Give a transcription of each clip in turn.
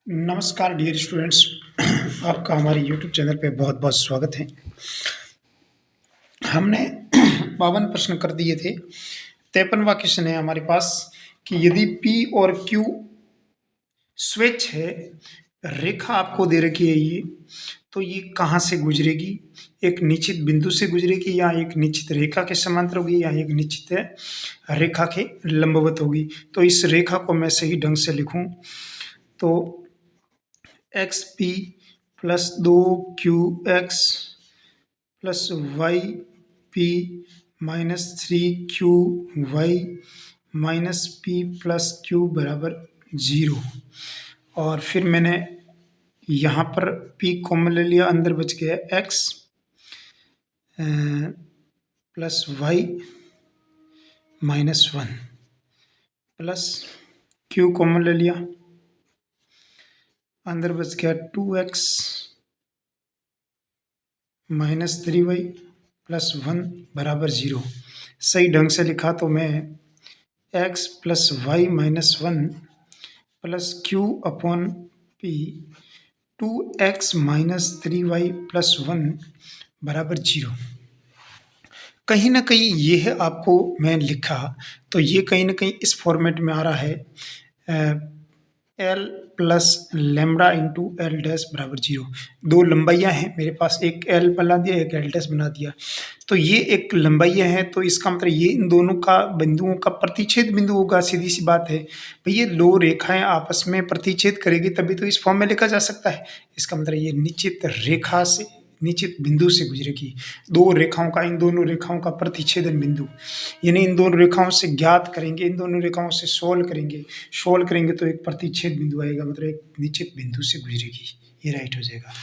नमस्कार dear students. आपका हमारे यूट्यूब चैनल पे बहुत बहुत स्वागत है। हमने 52 प्रश्न कर दिए थे। 53वां क्वेश्चन है हमारे पास कि यदि P और Q स्वेच्छ है, रेखा आपको दे रखी है ये, तो ये कहाँ से गुजरेगी? एक निश्चित बिंदु से गुजरेगी या एक निश्चित रेखा के समांतर होगी या एक निश्चित रेखा के लंबवत होगी। तो इस रेखा को मैं सही ढंग से लिखूं तो x p plus 2QX plus y p minus 3QY minus p plus Q बराबर 0। और फिर मैंने यहाँ पर P कॉमन ले लिया, अंदर बच गया X plus y minus 1 plus Q common ले लिया, अंदर बच गया 2X माइनस 3Y प्लस 1 बराबर 0। सही ढंग से लिखा तो मैं x plus y minus 1 plus Q upon P 2x minus 3y plus 1 बराबर 0। कहीं ना कहीं ये है आपको मैं लिखा तो ये कहीं ना कहीं इस फॉर्मेट में आ रहा है L plus lambda into L dash बराबर 0। दो लंबाइयाँ हैं मेरे पास, एक L बना दिया एक एल डैश बना दिया। तो ये एक लंबाइयाँ हैं तो इसका मतलब ये इन दोनों का बिंदुओं का प्रतिच्छेद बिंदु होगा। सीधी सी बात है भाई, ये दो रेखाएं आपस में प्रतिच्छेद करेगी तभी तो इस फॉर्म में लिखा जा सकता है। इसका मतलब ये निश्चित रेखा से निश्चित बिंदु से गुजरेगी। दो रेखाओं का, इन दोनों रेखाओं का प्रतिच्छेदन बिंदु, यानी इन दोनों रेखाओं से ज्ञात करेंगे, इन दोनों रेखाओं से सोल्व करेंगे तो एक प्रतिच्छेद बिंदु आएगा, मतलब एक निश्चित बिंदु से गुजरेगी। ये राइट हो जाएगा।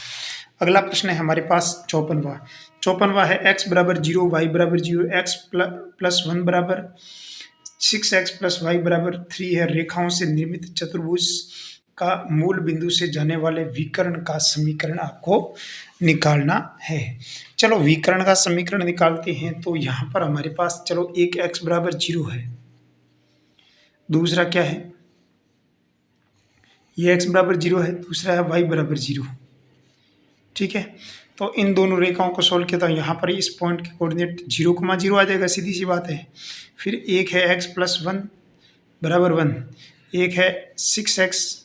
अगला प्रश्न है हमारे पास 54वां है x बराबर 0 y बराबर 0 x प्लस 1 बराबर 6x प्लस वाई बराबर 3 है। रेखाओं से निर्मित चतुर्भुज का मूल बिंदु से जाने वाले विकर्ण का समीकरण आपको निकालना है। चलो विकर्ण का समीकरण निकालते हैं। तो यहाँ पर हमारे पास चलो एक x बराबर 0 है, दूसरा क्या है, ये x बराबर 0 है, दूसरा है y बराबर 0। ठीक है, तो इन दोनों रेखाओं को सोल्व किया तो यहाँ पर इस पॉइंट के कोऑर्डिनेट 0,0 आ जाएगा, सीधी सी बात है। फिर एक है x प्लस 1 बराबर 1, एक है 6x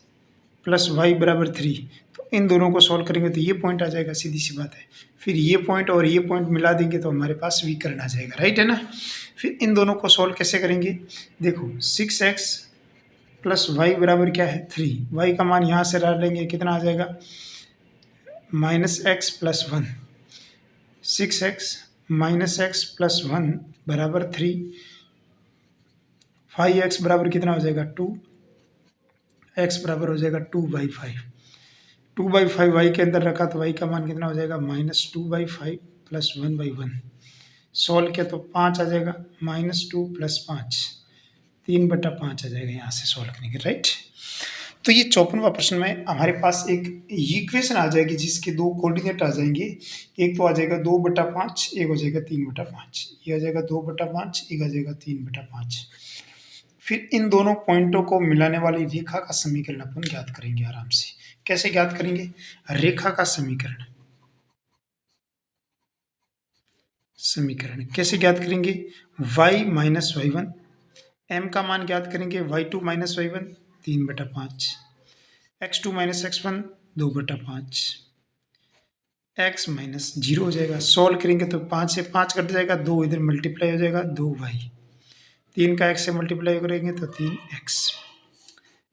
प्लस वाई बराबर 3। तो इन दोनों को सॉल्व करेंगे तो ये पॉइंट आ जाएगा, सीधी सी बात है। फिर ये पॉइंट और ये पॉइंट मिला देंगे तो हमारे पास विकर्ण आ जाएगा, राइट है ना। फिर इन दोनों को सॉल्व कैसे करेंगे, देखो 6x प्लस वाई बराबर क्या है 3, वाई का मान यहाँ से डालेंगे कितना आ जाएगा minus x plus 1, 6x minus x plus 1 बराबर 3, 5x बराबर कितना हो जाएगा 2, x बराबर हो जाएगा 2/5, 2/5 y के अंदर रखा तो y का मान कितना हो जाएगा माइनस 2/5 प्लस 1/1। सॉल्व किया तो 5 आ जाएगा, -2 प्लस 5 3/5 आ जाएगा यहाँ से सॉल्व करेंगे, राइट। तो ये 54वां प्रश्न में हमारे पास एक इक्वेशन आ जाएगी जिसके दो कोऑर्डिनेट आ जाएंगे। एक तो आ जाएगा 2/5, एक हो जाएगा 3/5। ये आ जाएगा 2/5, एक आ जाएगा 3/5। फिर इन दोनों पॉइंटों को मिलाने वाली रेखा का समीकरण अपन ज्ञात करेंगे आराम से। कैसे ज्ञात करेंगे, रेखा का समीकरण कैसे ज्ञात करेंगे, y माइनस y1, m का मान ज्ञात करेंगे y2 minus y1 3/5, x2 minus x1 2/5, x minus 0 हो जाएगा। सॉल्व करेंगे तो 5 से 5 कट जाएगा, 2 इधर मल्टीप्लाई हो जाएगा 2y, 3 का x से मल्टीप्लाई करेंगे तो 3x,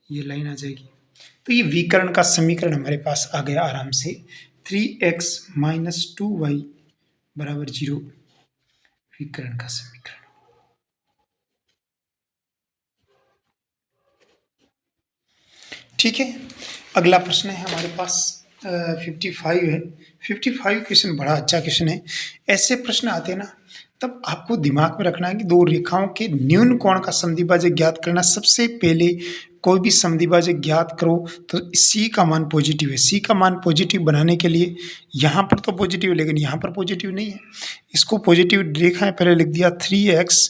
ये लाइन आ जाएगी। तो ये विकर्ण का समीकरण हमारे पास आ गया आराम से, 3x माइनस 2y बराबर 0 विकर्ण का समीकरण। ठीक है, अगला प्रश्न है हमारे पास 55 है। 55 क्वेश्चन बड़ा अच्छा क्वेश्चन है। ऐसे प्रश्न आते हैं ना तब आपको दिमाग में रखना है कि दो रेखाओं के न्यून कोण का समद्विभाजक ज्ञात करना। सबसे पहले कोई भी समद्विभाजक ज्ञात करो तो C का मान पॉजिटिव है। C का मान पॉजिटिव बनाने के लिए यहाँ पर तो पॉजिटिव है लेकिन यहाँ पर पॉजिटिव नहीं है, इसको पॉजिटिव रेखा है, पहले लिख दिया 3x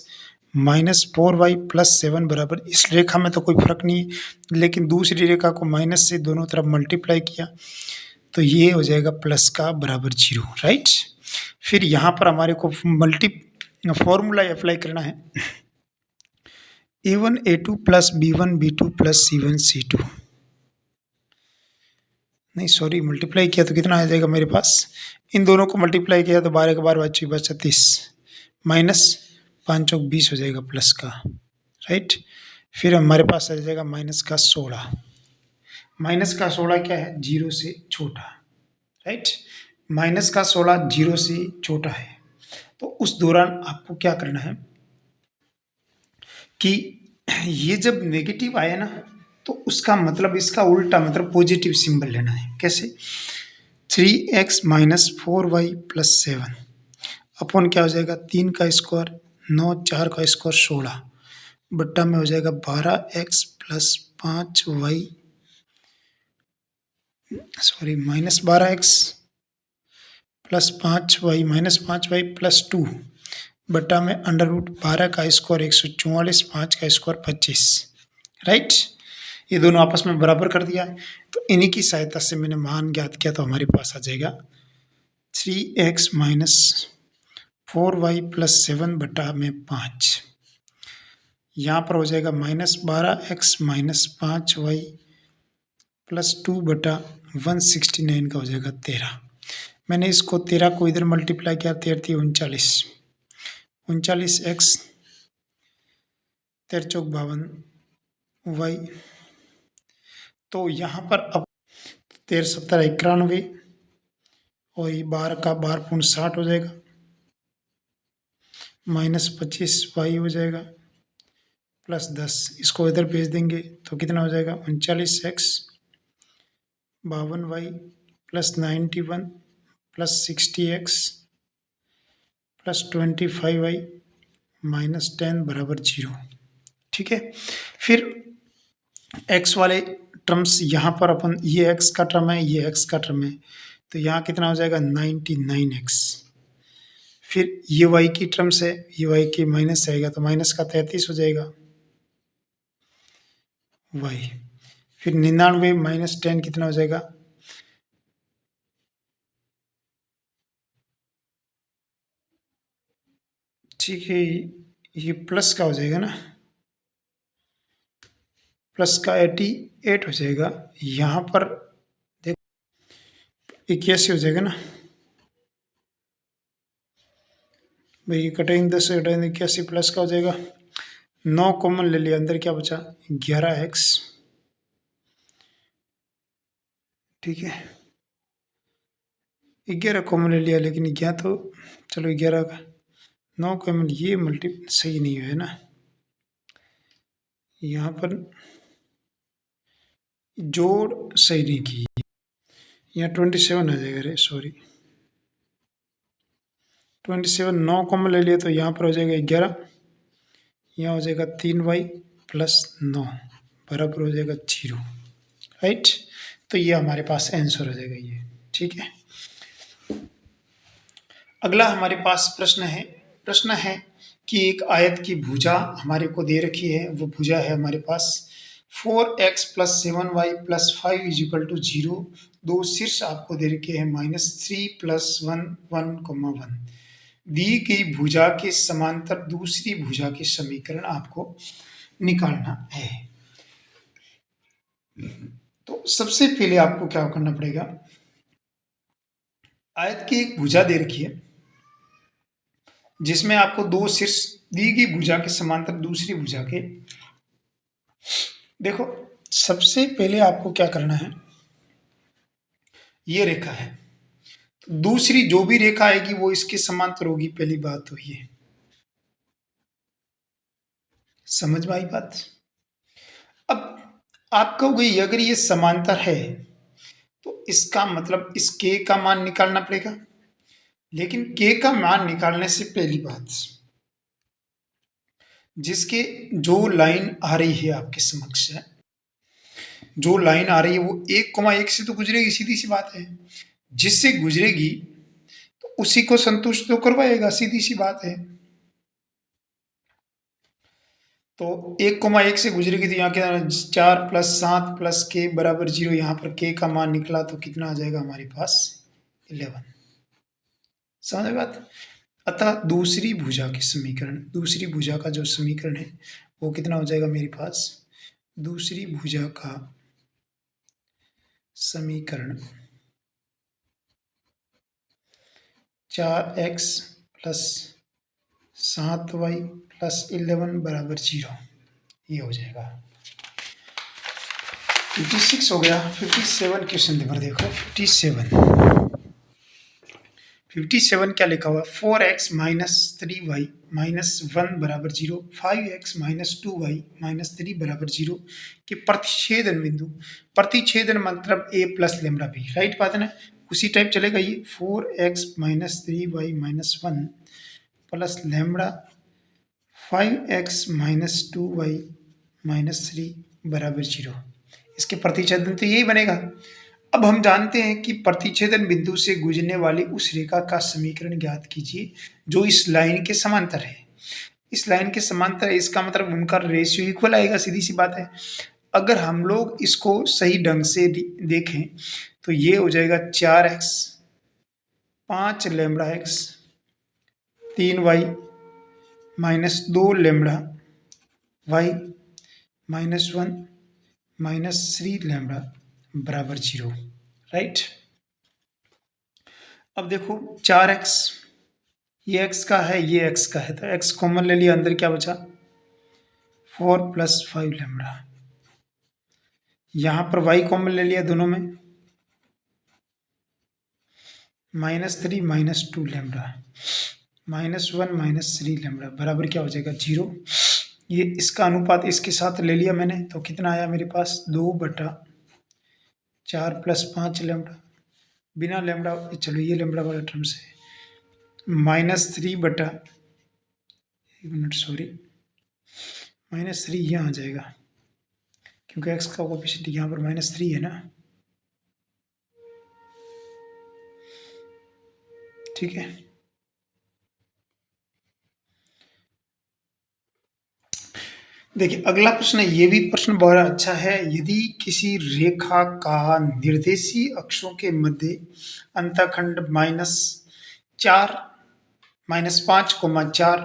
-4y + 7 बराबर, इस रेखा में तो कोई फर्क नहीं है, लेकिन दूसरी रेखा को माइनस से दोनों तरफ मल्टीप्लाई किया तो ये हो जाएगा प्लस का बराबर 0, राइट। फिर यहाँ पर हमारे को फॉर्मूला अप्लाई करना है, a1 a2 + b1 b2 + c1 c2, नहीं सॉरी, मल्टीप्लाई किया तो कितना आ जाएगा मेरे पास, इन दोनों को मल्टीप्लाई किया तो 12 के 12 = 36 माइनस 5 चौक 20 हो जाएगा प्लस का, राइट। फिर हमारे पास आ जाएगा माइनस का 16, माइनस का 16 क्या है, 0 से छोटा, राइट। माइनस का 16 0 से छोटा है, तो उस दौरान आपको क्या करना है कि ये जब नेगेटिव आया ना तो उसका मतलब, इसका उल्टा मतलब पॉजिटिव सिंबल लेना है। कैसे, 3x - 4y + 7 अपॉन क्या हो जाएगा, 3 का स्क्वायर 9, 4 का स्क्वायर 16 बट्टा में हो जाएगा 12x + 5y, sorry -12x + 5y -5y + 2 बट्टा में √12 का स्क्वायर 144, 5 का स्क्वायर 25, राइट। ये दोनों आपस में बराबर कर दिया है, तो इन्हीं की सहायता से मैंने मान ज्ञात किया, तो हमारे पास आ जाएगा 3x - 4y + 7 बटा में 5, यहाँ पर हो जाएगा -12x - 5y + 2 बटा 169 का हो जाएगा 13। मैंने इसको 13 को इधर मल्टीप्लाई किया, 13 × 39, 39x 13 चौक 52 y, तो यहाँ पर अब 13 17 91 और ये 12 का 12 पूर्ण 60 हो जाएगा, -25 y हो जाएगा +10, इसको इधर भेज देंगे तो कितना हो जाएगा, 39x 52y + 91 + 60x + 25y -10 बराबर 0, ठीक है। फिर x वाले टर्म्स यहाँ पर अपन, ये x का टर्म है, ये x का टर्म है, तो यहाँ कितना हो जाएगा 99x। फिर ये y की टर्म्स है, ये y की माइनस आएगा तो माइनस का 33 हो जाएगा y। फिर 99 - 10 कितना हो जाएगा, ठीक है, ये प्लस का हो जाएगा ना, प्लस का 88 हो जाएगा, यहाँ पर देखो 81 हो जाएगा ना भाई, कटेंगे 10 से घटाएंगे 81 प्लस का हो जाएगा, 9 कॉमन ले लिया, अंदर क्या बचा 11x, ठीक है, 11 कॉमन ले लिया, लेकिन क्या तो चलो 11 का 9 कॉमन, ये मल्टीपल सही नहीं है ना, यहाँ पर जोड़ सही नहीं की, यहाँ 27 आ जाएगा, अरे सॉरी 27, 9 कॉमन ले लिया तो यहाँ पर हो जाएगा 11, यहाँ हो जाएगा 3y + 9 बराबर हो जाएगा 0, राइट। तो ये हमारे पास आंसर हो जाएगा ये, ठीक है। अगला हमारे पास प्रश्न है कि एक आयत की भुजा हमारे को दे रखी है, वो भुजा है हमारे पास 4x + 7y + 5 = 0, दो शीर्ष आपको दे रखे हैं -3 + 1 1, 1। दी गई भुजा के समांतर दूसरी भुजा के समीकरण आपको निकालना है। तो सबसे पहले आपको क्या करना पड़ेगा, आयत की एक भुजा दे रखी है जिसमें आपको दो शीर्ष दी गई भुजा के समांतर दूसरी भुजा के, देखो सबसे पहले आपको क्या करना है, ये रेखा है तो दूसरी जो भी रेखा आएगी वो इसके समांतर होगी, पहली बात तो ये समझ में आई बात। अब आप कहोगे अगर ये समांतर है तो इसका मतलब इस k का मान निकालना पड़ेगा, लेकिन k का मान निकालने से पहली बात, जिसके जो लाइन आ रही है आपके समक्ष है, जो लाइन आ रही है वो 1,1 से तो गुजरेगी, सीधी सी बात है, जिससे गुजरेगी तो उसी को संतुष्ट तो करवाएगा, सीधी सी बात है। तो 1,1 से गुजरेगी तो यहाँ क्या 4 प्लस 7 प्लस के बराबर 0। यहाँ पर के का मान निकला तो कितना आ जाएगा हमारे पास 11। समझ में बात। अतः दूसरी भुजा की समीकरण, दूसरी भुजा का जो समीकरण है वो कितना हो जाएगा मेरे पास, दूसरी भुजा का समीकरण 4x प्लस 7y प्लस 11 बराबर 0, ये हो जाएगा। 56 हो गया। 57 क्वेश्चन नंबर देखो। 57 क्या लिखा हुआ, 4x माइनस 3y माइनस 1 बराबर 0, 5x माइनस 2y माइनस 3 बराबर 0 के प्रतिच्छेदन बिंदु, प्रतिच्छेदन मतलब a plus lambda b, right बात है ना। उसी टाइप चलेगा ये 4x minus 3y minus 1 plus lambda 5x minus 2y minus 3 बराबर 0, इसके प्रतिच्छेदन तो यही बनेगा। अब हम जानते हैं कि प्रतिच्छेदन बिंदु से गुजरने वाली उस रेखा का समीकरण ज्ञात कीजिए जो इस लाइन के समांतर है। इस लाइन के समांतर है, इसका मतलब उनका रेशियो इक्वल आएगा, सीधी सी बात है। अगर हम लोग इसको सही ढंग से देखें तो ये हो जाएगा 4x 5 lambda x 3y minus 2 lambda y minus 1 minus 3 lambda बराबर 0, राइट। अब देखो 4x, ये x का है ये x का है, तो x कॉमन ले लिया, अंदर क्या बचा 4 प्लस 5 लेमड़ा। यहाँ पर y कॉमन ले लिया दोनों में, minus 3 minus 2 lambda minus 1 minus 3 lambda बराबर क्या हो जाएगा 0। ये इसका अनुपात इसके साथ ले लिया मैंने, तो कितना आया मेरे पास 2/4 प्लस 5 लेमड़ा, बिना लेमड़ा, चलो ये लेमड़ा वाला टर्म से माइनस 3 एक मिनट सॉरी, माइनस 3 यहाँ आ जाएगा क्योंकि x का कोएफिशिएंट यहाँ पर माइनस 3 है ना, ठीक है। देखिए अगला प्रश्न, ये भी प्रश्न बड़ा अच्छा है। यदि किसी रेखा का निर्देशीय अक्षों के मध्य अंतःखंड -5,4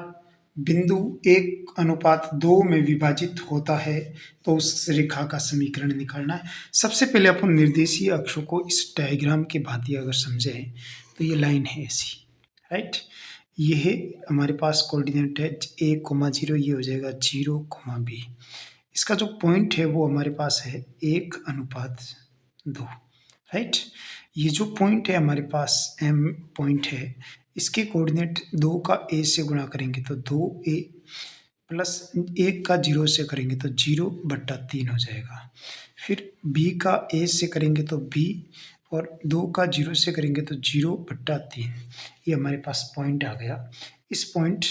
बिंदु 1:2 में विभाजित होता है तो उस रेखा का समीकरण निकालना है। सबसे पहले अपन निर्देशीय अक्षों को इस डायग्राम के भांति अगर समझें तो ये लाइन है ऐसी, राइट। ये है हमारे पास कोऑर्डिनेट है a,0, ये हो जाएगा 0,b। इसका जो पॉइंट है वो हमारे पास है 1:2, राइट। ये जो पॉइंट है हमारे पास m पॉइंट है, इसके कोऑर्डिनेट 2 का a से गुणा करेंगे तो 2a प्लस 1 का 0 से करेंगे तो 0/3 हो जाएगा। फिर b का a से करेंगे तो b और 2 का 0 से करेंगे तो 0/3, ये हमारे पास पॉइंट आ गया। इस पॉइंट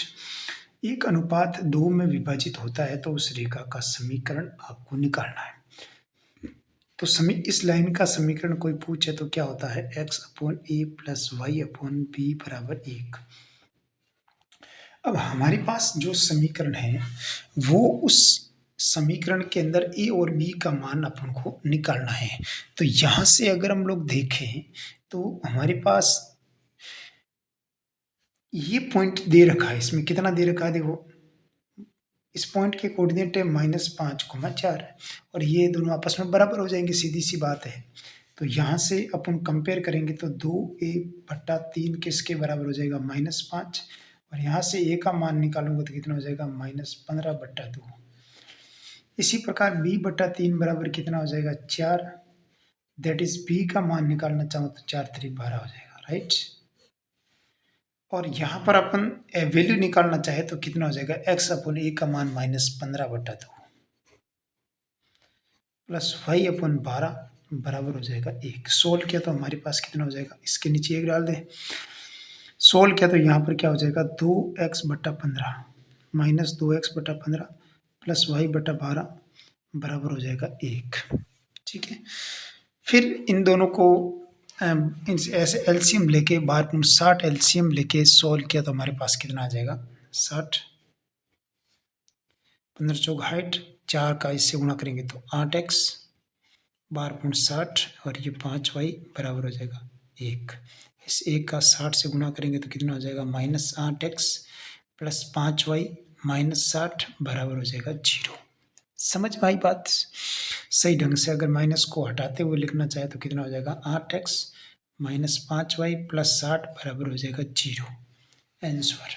1:2 में विभाजित होता है तो उस रेखा का समीकरण आपको निकालना है। तो इस लाइन का समीकरण कोई पूछे तो क्या होता है, x/a प्लस y/b बराबर 1। अब हमारे पास जो समीकरण है वो उस समीकरण के अंदर a और b का मान अपन को निकालना है। तो यहाँ से अगर हम लोग देखें तो हमारे पास ये पॉइंट दे रखा है, इसमें कितना दे रखा है देखो, इस पॉइंट के कोऑर्डिनेट है -5,4 और ये दोनों आपस में बराबर हो जाएंगे, सीधी सी बात है। तो यहाँ से अपन कंपेयर करेंगे तो 2a/3 किसके बराबर हो जाएगा -5, और यहाँ से a का मान निकालूंगा तो कितना हो जाएगा -15/2। इसी प्रकार b/3 बराबर कितना हो जाएगा 4, दैट इज b का मान निकालना चाहो तो 4×3=12 हो जाएगा, राइट। और यहाँ पर अपन वैल्यू निकालना चाहे तो कितना हो जाएगा x/a का मान -15/2 प्लस y/12 बराबर हो जाएगा 1। सोल्व किया तो हमारे पास कितना हो जाएगा, इसके नीचे 1 डाल दे। सोल्व किया तो यहाँ पर क्या हो जाएगा 2x/15 minus 2x/15 plus y/12 बराबर हो जाएगा 1, ठीक है। फिर इन दोनों को ऐसे एलसीएम लेके बाहर 60 एलसीएम लेके सोल्व किया तो हमारे पास कितना आ जाएगा 60, 15 चौक 60, 4 का इससे गुणा करेंगे तो 8x 12.60 और ये 5y बराबर हो जाएगा 1। इस 1 का 60 से गुणा करेंगे तो कितना हो जाएगा -8x प्लस 5y माइनस 60 बराबर हो जाएगा 0। समझ में आई बात? सही ढंग से अगर माइनस को हटाते हुए लिखना चाहे तो कितना हो जाएगा 8x माइनस 5y प्लस 60 बराबर हो जाएगा 0। आंसर।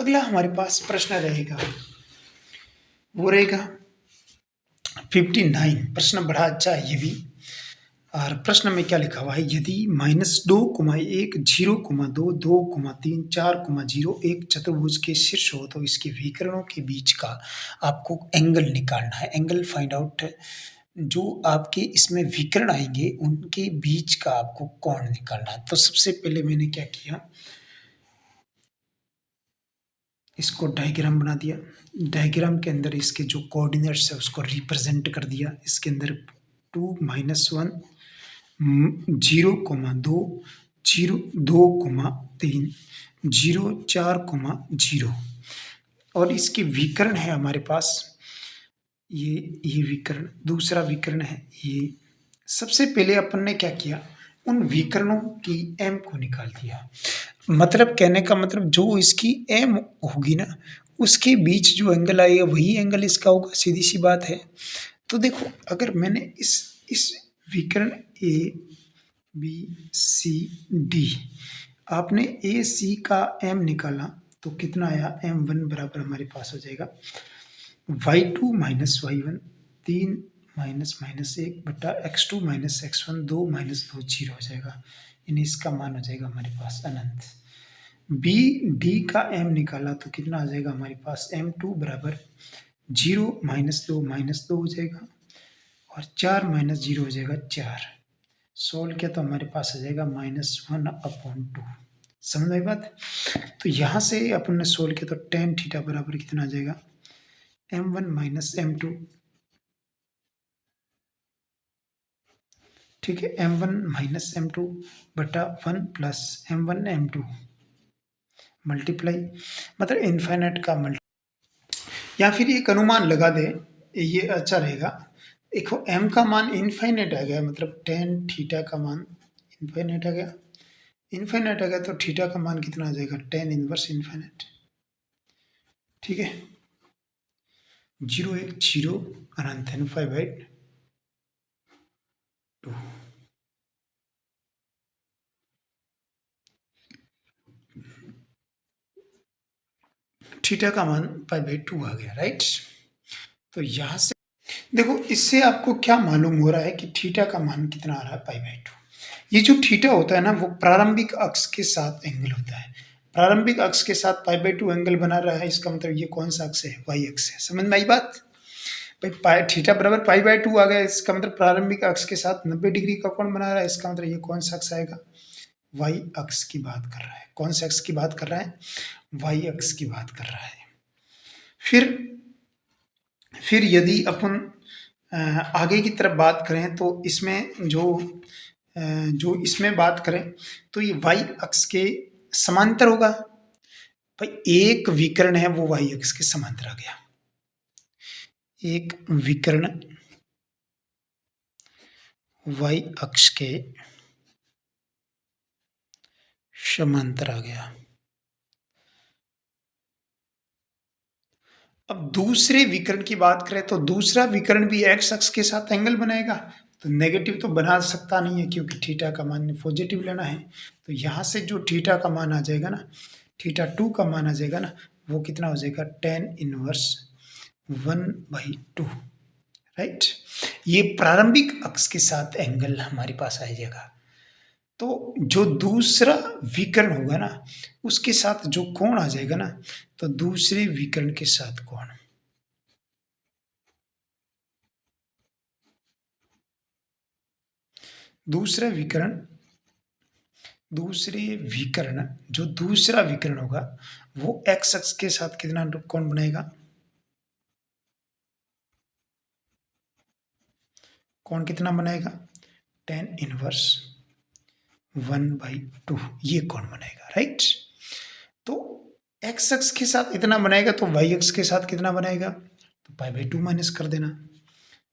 अगला हमारे पास प्रश्न रहेगा, वो रहेगा 59। प्रश्न बड़ा अच्छा है ये भी। और प्रश्न में क्या लिखा हुआ है, यदि -2,1 0,2 2,3 4,0 एक चतुर्भुज के शीर्ष हो तो इसके विकर्णों के बीच का आपको एंगल निकालना है। एंगल फाइंड आउट, जो आपके इसमें विकर्ण आएंगे उनके बीच का आपको कोण निकालना है। तो सबसे पहले मैंने क्या किया, इसको डायग्राम बना दिया। डायग्राम के अंदर इसके जो कोऑर्डिनेट्स है उसको रिप्रेजेंट कर दिया। इसके अंदर 2 - 1 0,2 0 2,3 0 4,0 और इसके विकर्ण है हमारे पास ये विकर्ण, दूसरा विकर्ण है ये। सबसे पहले अपन ने क्या किया, उन विकर्णों की m को निकाल दिया। मतलब कहने का मतलब जो इसकी m होगी ना उसके बीच जो एंगल आएगा वही एंगल इसका होगा, सीधी सी बात है। तो देखो अगर मैंने इस विकर्ण ए बी सी डी, आपने ए सी का m निकाला तो कितना आया, m1 बराबर हमारे पास हो जाएगा y2 माइनस y1 3 माइनस -1 बटा x2 माइनस x1 2 माइनस 2 0 हो जाएगा, यानी इसका मान हो जाएगा हमारे पास अनंत। बी डी का m निकाला तो कितना आ जाएगा हमारे पास m2 बराबर 0 माइनस 2 हो जाएगा और 4 माइनस 0 हो जाएगा 4। सोल्व किया तो हमारे पास आ जाएगा -1/2। समझ में बात? तो यहाँ से अपन ने सोल्व किया तो tan थीटा बराबर कितना आ जाएगा m1 माइनस m2, ठीक है, m1 माइनस m2 बटा 1 प्लस m1 m2 मल्टीप्लाई, मतलब इन्फाइनाइट का मल्टी, या फिर एक अनुमान लगा दे, ये अच्छा रहेगा। देखो m का मान इन्फाइनाइट आ गया, मतलब tan थीटा का मान इन्फाइनाइट आ गया। इन्फाइनाइट आ गया तो थीटा का मान कितना आ जाएगा tan इनवर्स इन्फाइनाइट, ठीक है। 0 1 0 अनंत 5/2। थीटा का मान π/2 आ गया, राइट। तो यहाँ से देखो इससे आपको क्या मालूम हो रहा है कि थीटा का मान कितना आ रहा है π/2। ये जो थीटा होता है ना वो प्रारंभिक अक्ष के साथ एंगल होता है। प्रारंभिक अक्ष के साथ π/2 एंगल बना रहा है, इसका मतलब ये कौन सा अक्ष है, y अक्ष है। समझ में आई बात? भाई थीटा बराबर π/2 आ गया, इसका मतलब प्रारंभिक अक्ष के साथ 90 डिग्री का कोण बना रहा है, इसका मतलब ये कौन सा अक्ष आएगा, y अक्ष की बात कर रहा है। कौन से अक्ष की बात कर रहा है, y अक्ष की बात कर रहा है। फिर यदि अपन आगे की तरफ बात करें तो इसमें जो इसमें बात करें तो ये y अक्ष के समांतर होगा। भाई एक विकर्ण है वो y अक्ष के समांतर आ गया, एक विकर्ण y अक्ष के समांतर आ गया। अब दूसरे विकर्ण की बात करें तो दूसरा विकर्ण भी x अक्ष के साथ एंगल बनाएगा, तो नेगेटिव तो बना सकता नहीं है क्योंकि थीटा का मान पॉजिटिव लेना है। तो यहाँ से जो थीटा का मान आ जाएगा ना, थीटा 2 का मान आ जाएगा ना, वो कितना हो जाएगा tan इनवर्स 1/2, राइट। ये प्रारंभिक अक्ष के साथ एंगल हमारे पास आ जाएगा। तो जो दूसरा विकर्ण होगा ना उसके साथ जो कोण आ जाएगा ना, तो दूसरे विकर्ण के साथ कोण, दूसरे विकर्ण जो दूसरा विकर्ण होगा वो x अक्ष के साथ कितना कोण बनाएगा, कोण कितना बनाएगा tan इनवर्स 1/2, ये कोण बनेगा, राइट। तो x अक्ष के साथ इतना बनाएगा तो y अक्ष के साथ कितना बनाएगा तो पाई बाई 2 माइनस कर देना।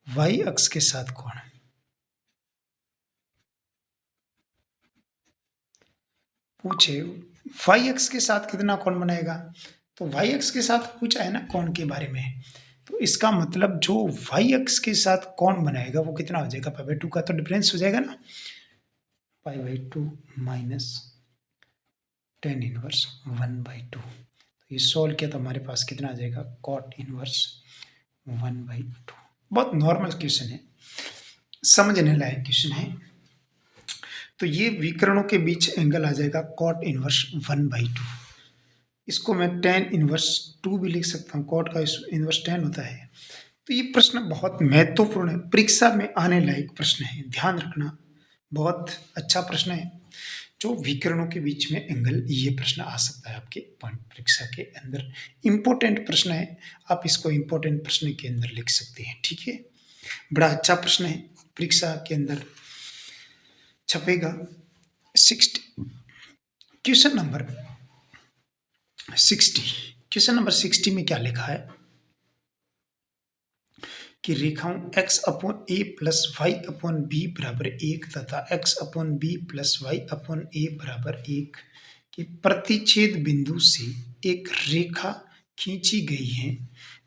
वाई अक्ष के साथ कोण पूछे, वाई अक्ष के साथ कितना कोण बनाएगा, तो वाई अक्ष के साथ पूछा है ना कोण के बारे में, तो इसका मतलब जो वाई अक्ष के साथ कोण बनाएगा वो कितना हो जाएगा, पाई बाई 2 का तो डिफरेंस हो जाएगा ना, pi by 2 minus tan inverse 1/2। तो ये सोल्व किया तो हमारे पास कितना आ जाएगा, कॉट इनवर्स 1/2। बहुत नॉर्मल क्वेश्चन है, समझने लायक क्वेश्चन है। तो ये विकर्णों के बीच एंगल आ जाएगा कॉट इनवर्स 1/2। इसको मैं टेन इनवर्स 2 भी लिख सकता हूँ, कॉट का इनवर्स 10 होता है। तो ये प्रश्न बहुत महत्वपूर्ण है, परीक्षा में आने लायक प्रश्न है, ध्यान रखना, बहुत अच्छा प्रश्न है। जो विकर्णों के बीच में एंगल, ये प्रश्न आ सकता है आपके पॉइंट परीक्षा के अंदर, इंपॉर्टेंट प्रश्न है, आप इसको इंपॉर्टेंट प्रश्न के अंदर लिख सकते हैं, ठीक है। बड़ा अच्छा प्रश्न है, परीक्षा के अंदर छपेगा। 60 क्वेश्चन नंबर 60, क्वेश्चन नंबर 60 में क्या लिखा है कि रेखाओं x upon A plus Y upon B बराबर 1 तथा x upon B plus Y upon A बराबर 1 के प्रतिच्छेद बिंदु से एक रेखा खींची गई है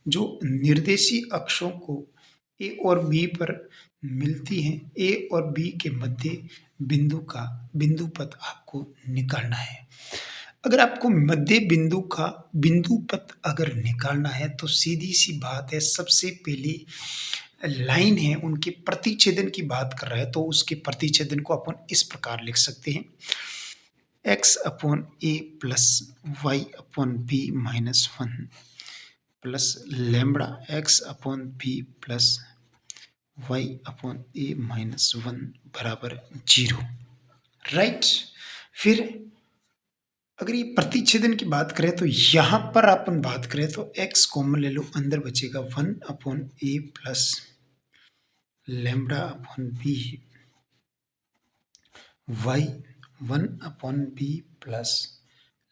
जो निर्देशी अक्षों को ए और बी पर मिलती है। ए और बी के मध्य बिंदु पथ आपको निकालना है। अगर आपको मध्य बिंदु का बिंदु पथ अगर निकालना है तो सीधी सी बात है, सबसे पहली लाइन है उनके प्रतिच्छेदन की बात कर रहा है, तो उसके प्रतिच्छेदन को अपन इस प्रकार लिख सकते हैं, x upon A plus Y upon B minus 1 plus lambda X upon B plus Y upon A minus 1 बराबर 0, राइट। फिर अगर ये प्रतिच्छेदन की बात करें तो यहाँ पर अपन बात करें तो x कॉमन ले लो, अंदर बचेगा 1 upon A plus lambda upon B Y 1 upon B plus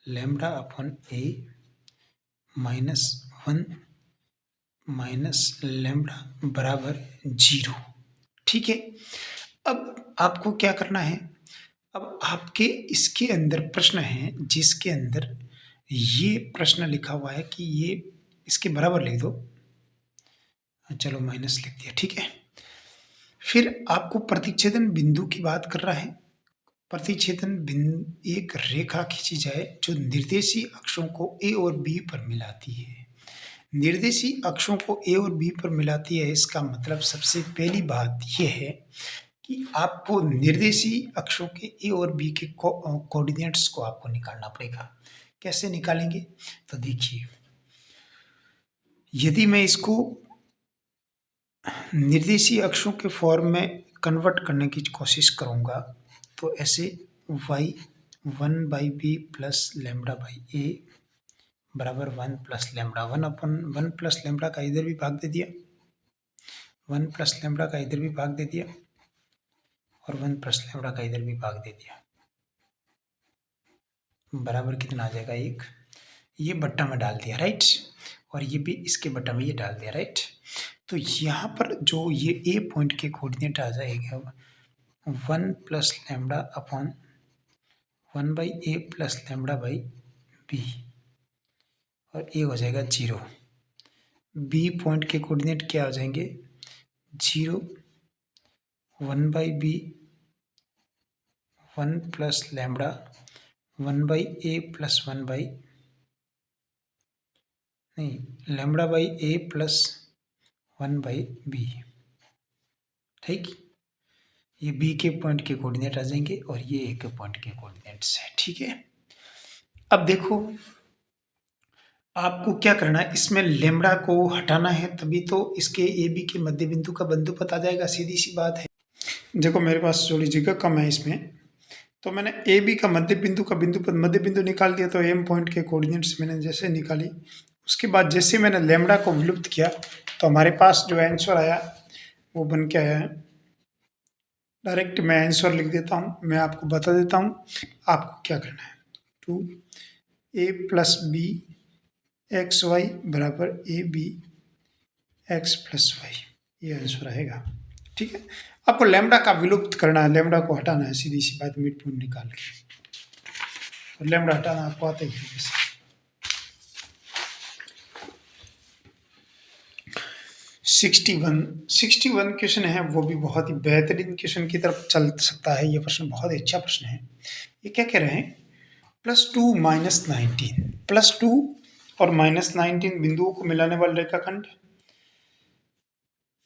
lambda upon A minus 1 minus lambda बराबर 0, ठीक है। अब आपको क्या करना है, अब आपके इसके अंदर प्रश्न है जिसके अंदर ये प्रश्न लिखा हुआ है कि ये इसके बराबर लिख दो, चलो माइनस लिख दिया, ठीक है। फिर आपको प्रतिच्छेदन बिंदु की बात कर रहा है, प्रतिच्छेदन बिंदु एक रेखा खींची जाए जो निर्देशी अक्षों को ए और बी पर मिलाती है। निर्देशी अक्षों को ए और बी पर मिलाती है, इसका मतलब सबसे पहली बात यह है कि आपको निर्देशी अक्षों के ए और बी के कोऑर्डिनेट्स को आपको निकालना पड़ेगा। कैसे निकालेंगे, तो देखिए, यदि मैं इसको निर्देशी अक्षों के फॉर्म में कन्वर्ट करने की कोशिश करूंगा तो ऐसे y 1/b plus lambda by A बराबर 1 plus lambda, 1 upon 1 plus lambda का इधर भी भाग दे दिया, 1 प्लस लैम्बडा का इधर भी भाग दे दिया और 1 प्लस लैम्बडा का इधर भी भाग दे दिया, बराबर कितना आ जाएगा 1। ये बट्टा में डाल दिया, राइट, और ये भी इसके बट्टा में ये डाल दिया, राइट। तो यहाँ पर जो ये ए पॉइंट के कोऑर्डिनेट आ जाएगा 1 plus lambda upon 1/a plus lambda by b और ए हो जाएगा 0। बी पॉइंट के कोऑर्डिनेट क्या हो जाएंगे 0 1/b 1 plus lambda 1/a plus 1 नहीं lambda by A plus 1/b, ठीक। ये बी के पॉइंट के कोऑर्डिनेट आ जाएंगे और ये ए के पॉइंट के कोऑर्डिनेट्स है, ठीक है। अब देखो आपको क्या करना है, इसमें लैम्बडा को हटाना है तभी तो इसके ए बी के मध्य बिंदु का बिंदु पता जाएगा, सीधी सी बात है। देखो मेरे पास थोड़ी जगह कम है इसमें, तो मैंने ए बी का मध्य बिंदु का मध्य बिंदु निकाल दिया। तो एम पॉइंट के कोऑर्डिनेट्स मैंने जैसे निकाली, उसके बाद जैसे मैंने लैम्बडा को विलुप्त किया तो हमारे पास जो आंसर आया वो बन के आया है। डायरेक्ट मैं आंसर लिख देता हूँ, मैं आपको बता देता हूँ आपको क्या करना है। 2a plus B x y बराबर a b x plus y, ये आंसर आएगा। ठीक है, आपको लैम्डा का विलुप्त करना है, लैम्डा को हटाना है, सीधी सी बात, मिड पॉइंट निकाल के। और लैम्डा हटाना आपको आता ही है कैसे। 61 क्वेश्चन है, वो भी बहुत ही बेहतरीन क्वेश्चन की तरफ चल सकता है। ये प्रश्न बहुत ही अच्छा प्रश्न है। ये क्या कह रहे हैं, +2 - 19, +2 और -19 बिंदुओं को मिलाने वाले रेखाखंड,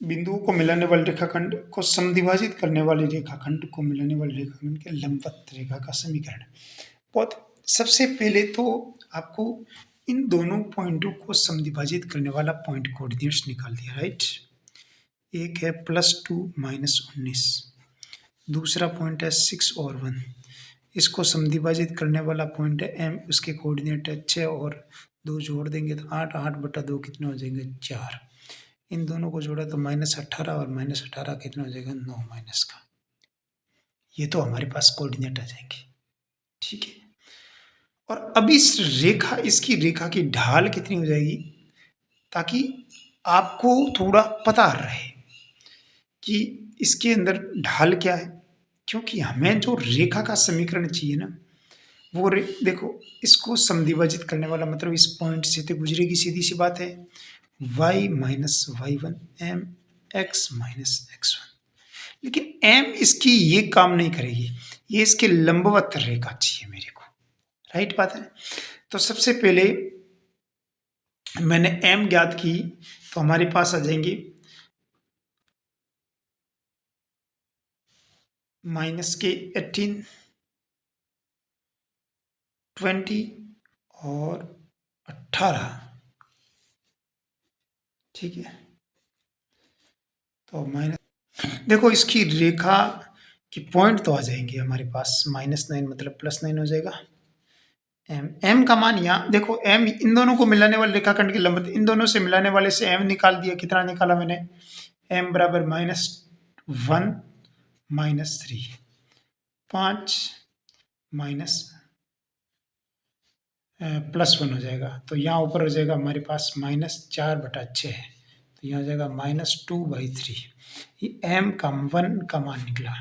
बिंदुओं को मिलाने वाले रेखाखंड को समद्विभाजित करने वाले रेखाखंड को मिलाने वाले रेखाखंड के लंबवत रेखा का समीकरण। बहुत सबसे पहले तो आपको इन दोनों पॉइंटों को समद्विभाजित करने वाला पॉइंट कोऑर्डिनेट्स निकाल दिया, राइट। एक है +2 - 19, दूसरा पॉइंट है 6 और 1। इसको समद्विभाजित करने वाला पॉइंट है m, उसके कोऑर्डिनेट है 6 और 2 जोड़ देंगे तो 8, 8/2 कितने हो जाएंगे 4। इन दोनों को जोड़ा तो -18 और -18 कितना हो जाएगा 9 माइनस का। ये तो हमारे पास कोऑर्डिनेट आ जाएंगे, ठीक है। और अब इस रेखा, इसकी रेखा की ढाल कितनी हो जाएगी, ताकि आपको थोड़ा पता रहे कि इसके अंदर ढाल क्या है। क्योंकि हमें जो रेखा का समीकरण चाहिए ना, वो देखो, इसको समद्विभाजित करने वाला मतलब इस पॉइंट से तो गुजरेगी, सीधी सी बात है, y - y1 m x - x1। लेकिन m इसकी ये काम नहीं करेगी, ये इसके लंबवत रेखा चाहिए मेरे को, राइट बात है। तो सबसे पहले मैंने m ज्ञात की, तो हमारे पास आ जाएंगी -18, 20 और 18, ठीक है। तो देखो, इसकी रेखा की पॉइंट तो आ जाएंगे हमारे पास, -9 मतलब +9 हो जाएगा। m का मान यहाँ देखो, m इन दोनों को मिलाने वाले रेखाखंड की लंबवत, इन दोनों से मिलाने वाले से m निकाल दिया। कितना निकाला मैंने, m बराबर -1 -3, 5 +1 हो जाएगा। तो यहाँ ऊपर हो जाएगा हमारे पास -4/6 है, तो यहाँ हो जाएगा -2/3। ये m का 1 का मान निकला।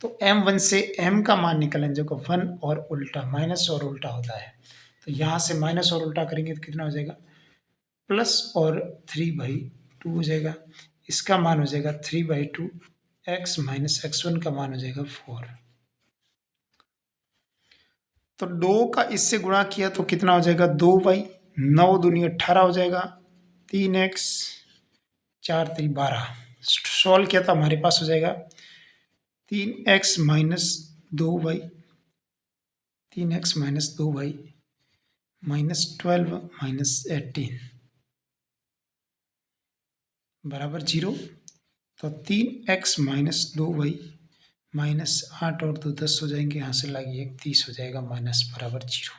तो m1 से m का मान निकलने जो 1 और उल्टा, माइनस और उल्टा होता है, तो यहाँ से माइनस और उल्टा करेंगे तो कितना हो जाएगा, प्लस और 3/2 हो जाएगा। इसका मान हो जाएगा 3/2, x - x1 का मान हो जाएगा 4। तो 2 का इससे गुणा किया तो कितना हो जाएगा, 2y, 9 दूनी 18 हो जाएगा, 3x, 4 3 12। सॉल्व किया तो हमारे पास हो जाएगा 3x - 2y, 3x - 2y -12 -18 बराबर 0। तो 3x - 2y -8 और 2 10 हो जाएंगे, यहाँ से लाइए 30 हो जाएगा, माइनस बराबर 0।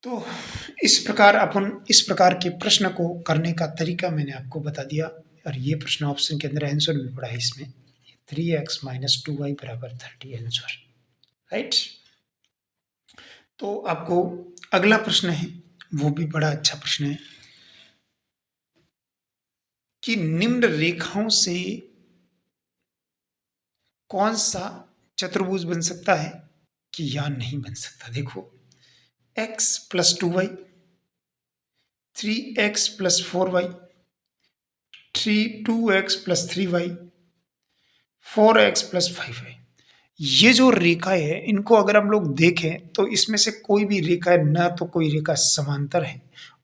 तो इस प्रकार अपन इस प्रकार के प्रश्न को करने का तरीका मैंने आपको बता दिया। और ये प्रश्न ऑप्शन के अंदर आंसर भी पड़ा है इसमें, 3x - 2y बराबर 30 आंसर, राइट। तो आपको अगला प्रश्न है, वो भी बड़ा अच्छा प्रश्न है कि निम्न रेखाओं से कौन सा चतुर्भुज बन सकता है कि या नहीं बन सकता। देखो, x + 2y, 3x + 4y, 2x + 3y, 4x + 5y। ये जो रेखा है, इनको अगर हम लोग देखें तो इसमें से कोई भी रेखा है, ना तो कोई रेखा समांतर है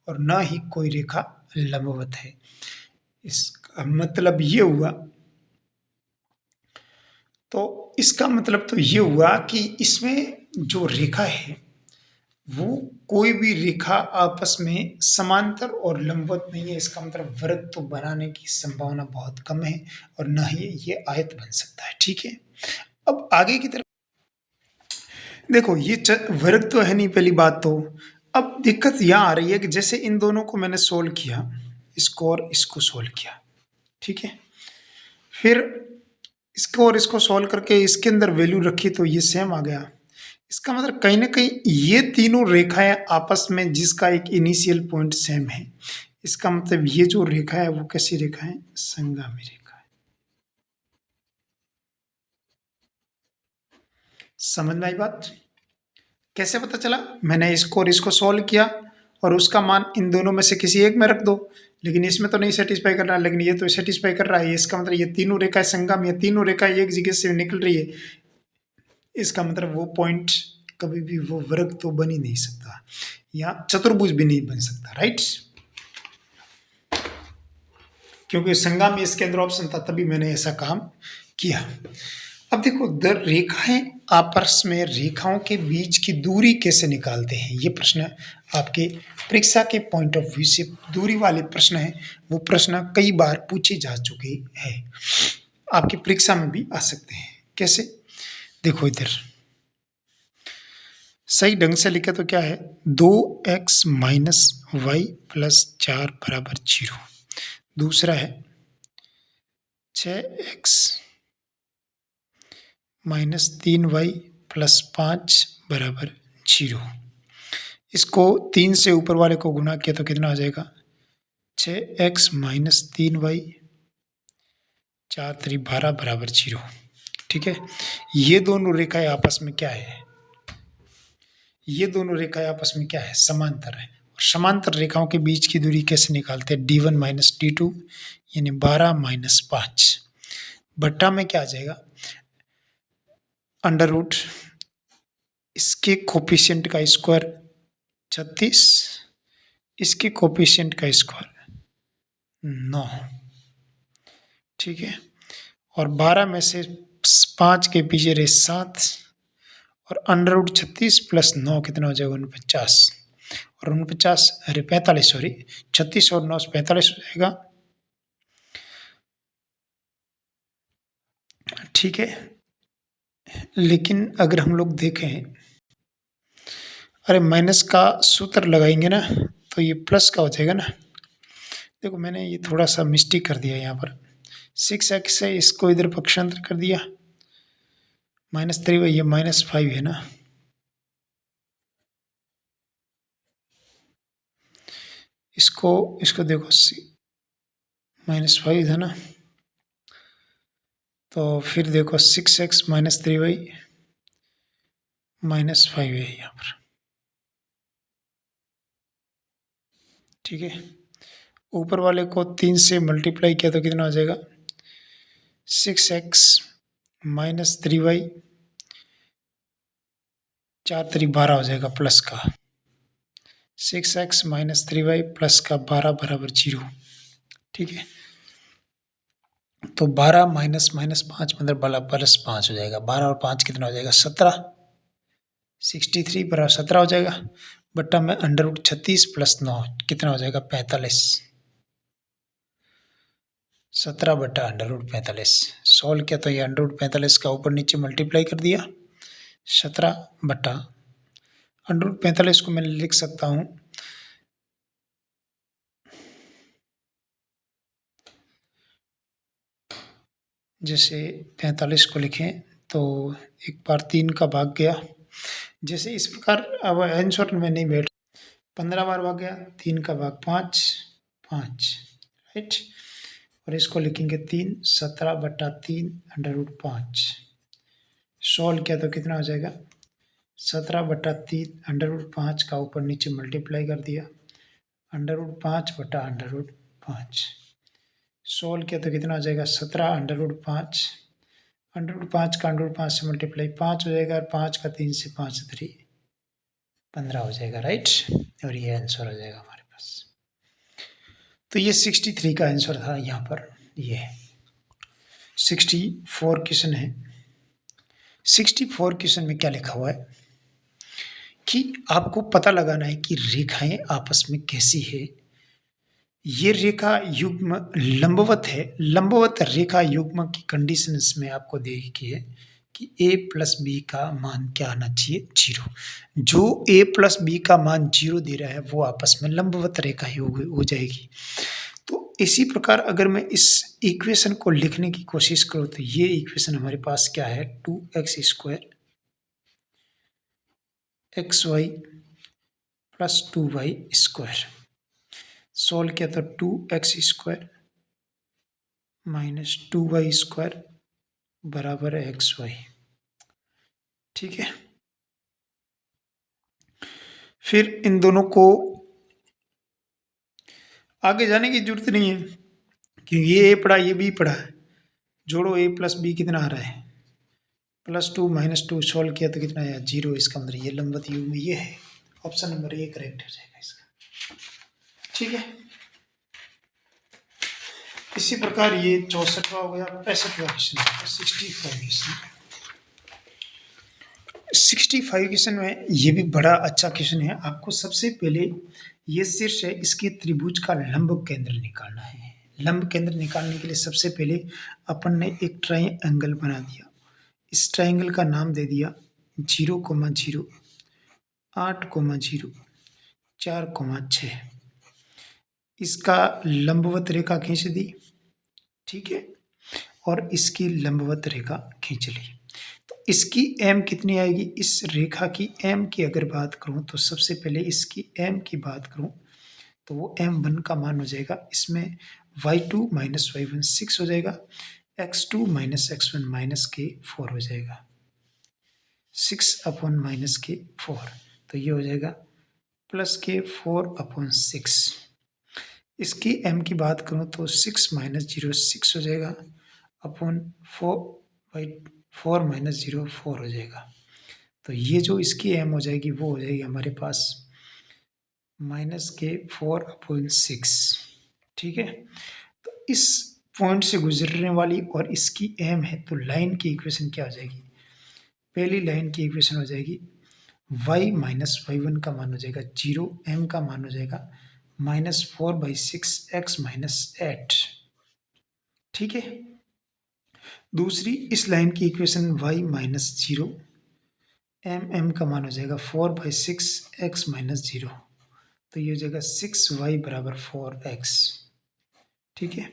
और ना ही कोई रेखा लंबवत है। इसका मतलब ये हुआ, तो इसका मतलब तो ये हुआ कि इसमें जो रेखा है, वो कोई भी रेखा आपस में समांतर और लंबवत नहीं है। इसका मतलब वर्ग तो बनाने की संभावना बहुत कम है और ना ही ये आयत बन सकता है, ठीक है। अब आगे की तरफ देखो, ये वर्ग तो है नहीं पहली बात तो। अब दिक्कत यहाँ आ रही है कि जैसे इन दोनों को मैंने सोल्व किया, इसको और इसको सोल्व किया, ठीक है। फिर इसको और इसको सोल्व करके इसके अंदर वैल्यू रखी तो ये सेम आ गया। इसका मतलब कहीं ना कहीं ये तीनों रेखाएं आपस में, जिसका एक इनिशियल पॉइंट सेम है, इसका मतलब ये जो रेखा है वो कैसी रेखा है? संगामी रेखा है। समझ में आई बात? कैसे पता चला? मैंने इसको और इसको सॉल्व किया और उसका मान इन दोनों में से किसी एक में रख दो, लेकिन इसमें तो नहीं सेटिस्फाई कर रहा, लेकिन ये तो सेटिस्फाई कर रहा है। इसका मतलब ये तीनों रेखाएं संगम, ये तीनों रेखाएं एक जगह से निकल रही है। इसका मतलब वो पॉइंट कभी भी वो वर्ग तो बन ही नहीं सकता, या चतुर्भुज भी नहीं बन सकता, राइट? क्योंकि संगामी इसके अंदर ऑप्शन था, तभी मैंने ऐसा काम किया। अब देखो, रेखाएं आपस में, रेखाओं के बीच की दूरी कैसे निकालते हैं, ये प्रश्न आपके परीक्षा के पॉइंट ऑफ व्यू से दूरी वाले प्रश्न है, वो प्रश्न कई बार पूछे जा चुके हैं, आपकी परीक्षा में भी आ सकते हैं। कैसे? देखो इधर सही ढंग से लिखे तो क्या है, 2x माइनस वाई प्लस 4 बराबर 0। दूसरा है 6x माइनस 3y प्लस 5 बराबर 0। इसको 3 से ऊपर वाले को गुणा किया तो कितना आ जाएगा? 6x माइनस 3y 4 3 12 बराबर 0। ठीक है, ये दोनों रेखाएं आपस में क्या है? ये दोनों रेखाएं आपस में क्या है? समांतर है। और समांतर रेखाओं के बीच की दूरी कैसे निकालते हैं? d1 माइनस d2 यानी 12 माइनस 5 बट्टा में क्या आ जाएगा? अंडर रूट इसके कोफिशिएंट का स्क्वायर 36, इसके कोफिशिएंट का स्क्वायर 9। ठीक है, और 12 में से 5 के पीछे रहे 7, और अंडर रूट 36 प्लस 9 कितना हो जाएगा? 49। और 49 अरे 45, सॉरी, 36 और 9 45 हो जाएगा। ठीक है, लेकिन अगर हम लोग देखें, अरे माइनस का सूत्र लगाएंगे ना तो ये प्लस का हो जाएगा ना। देखो मैंने ये थोड़ा सा मिस्टेक कर दिया यहाँ पर, 6x है, इसको इधर पक्षांतर कर दिया, -3 ये -5 है ना, इसको देखो -5 है ना, तो फिर देखो 6x माइनस 3y -5 है यहाँ पर। ठीक है, ऊपर वाले को 3 से मल्टीप्लाई किया तो कितना हो जाएगा? 6x माइनस 3y 4 3 12 हो जाएगा प्लस का, 6x माइनस 3y प्लस का 12 बराबर 0। ठीक है, तो 12 माइनस माइनस 5 मतलब प्लस 5 हो जाएगा। 12 और 5 कितना हो जाएगा? 17। 63 बराबर 17 हो जाएगा, बट्टा में अंडर रूट 36 प्लस 9 कितना हो जाएगा? 45। 17 बट्टा अंडर रूट 45 सॉल्व किया तो ये अंडर रूट 45 का ऊपर नीचे मल्टीप्लाई कर दिया, 17 बट्टा अंडर रूट 45 को मैं लिख सकता हूँ जैसे 45 को लिखें तो एक बार 3 का भाग गया, जैसे इस प्रकार। अब आंसर में नहीं बैठ, 15 बार भाग गया, 3 का भाग 5 5, राइट। और इसको लिखेंगे 3, 17 बट्टा 3 अंडर रूट 5। सॉल्व किया तो कितना हो जाएगा? 17 बट्टा 3 अंडर रूट 5 का ऊपर नीचे मल्टीप्लाई कर दिया, अंडर रूट 5 बट्टा अंडर रूट 5। सॉल्व किया तो कितना हो जाएगा? 17 अंडर रूट 5, अंडर रूट 5 का अंडर रूट 5 से मल्टीप्लाई 5 हो जाएगा, और 5 का 3 से 5 3 15 हो जाएगा, राइट। और ये आंसर हो जाएगा हमारे पास। तो ये 63 का आंसर था यहाँ पर। ये 64 क्वेश्चन है। 64 क्वेश्चन में क्या लिखा हुआ है कि आपको पता लगाना है कि रेखाएं आपस में कैसी है। ये रेखा युग्म लंबवत है, लंबवत रेखा युग्म की कंडीशन इसमें आपको देखी है कि a प्लस बी का मान क्या आना चाहिए? 0। जो a प्लस बी का मान 0 दे रहा है वो आपस में लंबवत रेखा हो जाएगी। तो इसी प्रकार अगर मैं इस इक्वेशन को लिखने की कोशिश करूँ तो ये इक्वेशन हमारे पास क्या है? 2x² xy plus 2y²। Solve किया तो 2x² माइनस 2y² बराबर है xy। ठीक है, फिर इन दोनों को आगे जाने की जरूरत नहीं है क्योंकि ये a पढ़ा ये b पढ़ा है। जोड़ो a प्लस बी कितना आ रहा है +2 -2 सोल्व किया तो कितना आया 0। इसका मतलब ये लंबवत युग में ये है। ऑप्शन नंबर ए करेक्ट हो जाएगा इसका। ठीक है, इसी प्रकार ये 64वां हो गया। 65वां क्वेश्चन 65 क्वेश्चन। 65 क्वेश्चन में ये भी बड़ा अच्छा क्वेश्चन है। आपको सबसे पहले ये शीर्ष है, इसके त्रिभुज का लंब केंद्र निकालना है। लंब केंद्र निकालने के लिए सबसे पहले अपन ने एक ट्रायंगल बना दिया। इस ट्रायंगल का नाम दे दिया 0,0, 8,0, 4,6। इसका लंबवत रेखा खींच दी। ठीक है, और इसकी लंबवत रेखा खींच ली। तो इसकी m कितनी आएगी? इस रेखा की m की अगर बात करूं तो सबसे पहले इसकी m की बात करूं तो वो m1 का मान हो जाएगा। इसमें y2 माइनस y1 6 हो जाएगा, x2 माइनस x1 माइनस के 4 हो जाएगा, 6/-4। तो ये हो जाएगा प्लस के 4/6। इसकी m की बात करूं तो 6 - 0 6 हो जाएगा, अपॉन 4 - 0 4 हो जाएगा। तो ये जो इसकी m हो जाएगी वो हो जाएगी हमारे पास -4/6। ठीक है, तो इस पॉइंट से गुजरने वाली और इसकी m है तो लाइन की इक्वेशन क्या हो जाएगी? पहली लाइन की इक्वेशन हो जाएगी y माइनस y1 का मान हो जाएगा 0, m का मान हो जाएगा -4/6 x - 8। ठीक है, दूसरी इस लाइन की इक्वेशन y माइनस 0, m का मान हो जाएगा 4/6 x - 0। तो ये हो जाएगा 6y बराबर 4x। ठीक है,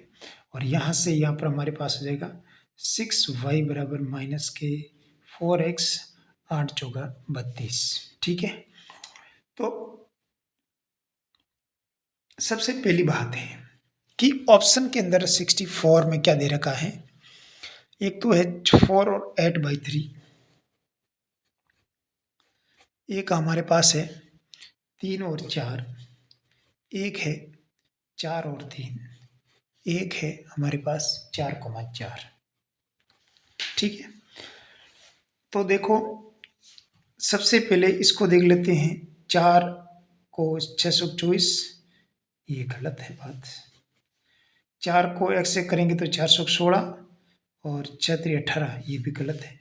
और यहाँ से यहाँ पर हमारे पास हो जाएगा 6y बराबर माइनस के 4x, 8 चौका 32। ठीक है, तो सबसे पहली बात है कि ऑप्शन के अंदर 64 में क्या दे रखा है। एक तो है 4 और 8/3, एक हमारे पास है 3 और 4, एक है 4 और 3, एक है हमारे पास 4,4। ठीक है, तो देखो सबसे पहले इसको देख लेते हैं। 4 को 624, ये गलत है बात। 4 को x से करेंगे तो 416 और 6 × 18, ये भी गलत है।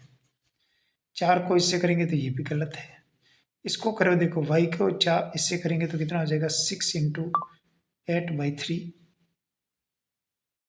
4 को इससे करेंगे तो ये भी गलत है। इसको करो, देखो y को 4 इससे करेंगे तो कितना हो जाएगा 6 × 8/3